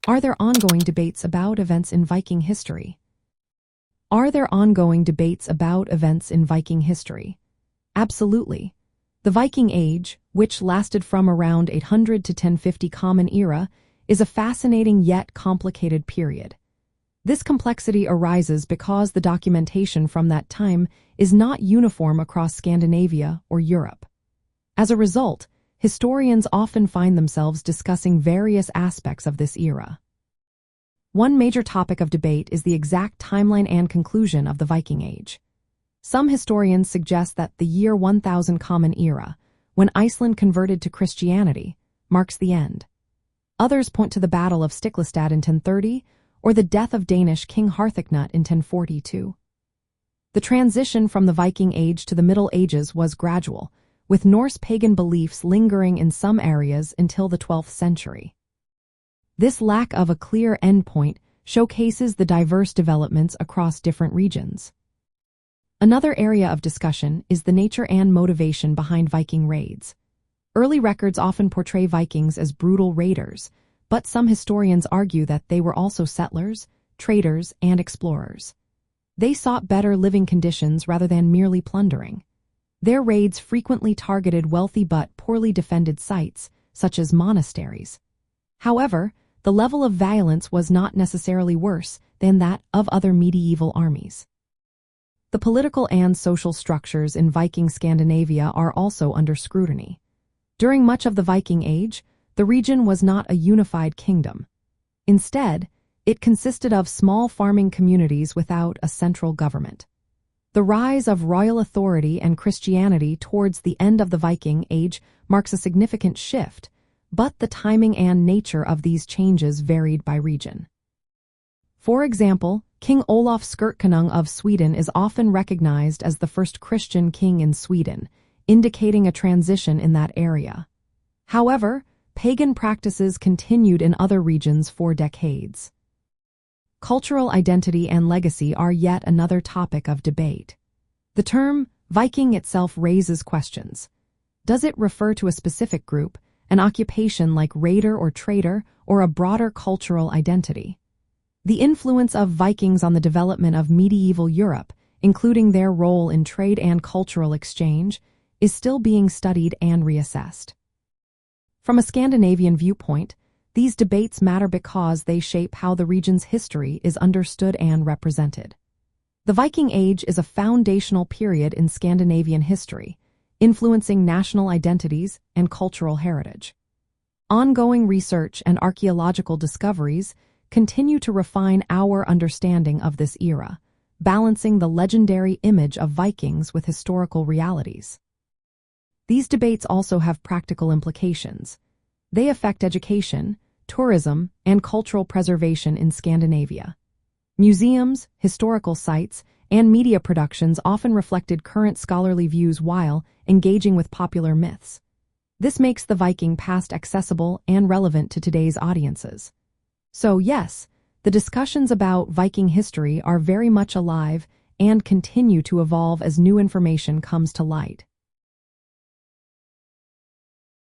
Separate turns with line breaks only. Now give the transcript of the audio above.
Are there ongoing debates about events in Viking history? Are there ongoing debates about events in Viking history? Absolutely. The Viking Age, which lasted from around 800 to 1050 Common Era, is a fascinating yet complicated period. This complexity arises because the documentation from that time is not uniform across Scandinavia or Europe. As a result, historians often find themselves discussing various aspects of this era. One major topic of debate is the exact timeline and conclusion of the Viking Age. Some historians suggest that the year 1000 Common Era, when Iceland converted to Christianity, marks the end. Others point to the Battle of Stiklestad in 1030 or the death of Danish King Harthacnut in 1042. The transition from the Viking Age to the Middle Ages was gradual, with Norse pagan beliefs lingering in some areas until the 12th century. This lack of a clear endpoint showcases the diverse developments across different regions. Another area of discussion is the nature and motivation behind Viking raids. Early records often portray Vikings as brutal raiders, but some historians argue that they were also settlers, traders, and explorers. They sought better living conditions rather than merely plundering. Their raids frequently targeted wealthy but poorly defended sites, such as monasteries. However, the level of violence was not necessarily worse than that of other medieval armies. The political and social structures in Viking Scandinavia are also under scrutiny. During much of the Viking Age, the region was not a unified kingdom. Instead, it consisted of small farming communities without a central government. The rise of royal authority and Christianity towards the end of the Viking Age marks a significant shift, but the timing and nature of these changes varied by region. For example, King Olaf Skirtkonung of Sweden is often recognized as the first Christian king in Sweden, indicating a transition in that area. However, pagan practices continued in other regions for decades. Cultural identity and legacy are yet another topic of debate. The term Viking itself raises questions. Does it refer to a specific group, an occupation like raider or trader, or a broader cultural identity? The influence of Vikings on the development of medieval Europe, including their role in trade and cultural exchange, is still being studied and reassessed. From a Scandinavian viewpoint, these debates matter because they shape how the region's history is understood and represented. The Viking Age is a foundational period in Scandinavian history, influencing national identities and cultural heritage. Ongoing research and archaeological discoveries continue to refine our understanding of this era, balancing the legendary image of Vikings with historical realities. These debates also have practical implications. They affect education, tourism, and cultural preservation in Scandinavia. Museums, historical sites, and media productions often reflected current scholarly views while engaging with popular myths. This makes the Viking past accessible and relevant to today's audiences. So yes, the discussions about Viking history are very much alive and continue to evolve as new information comes to light.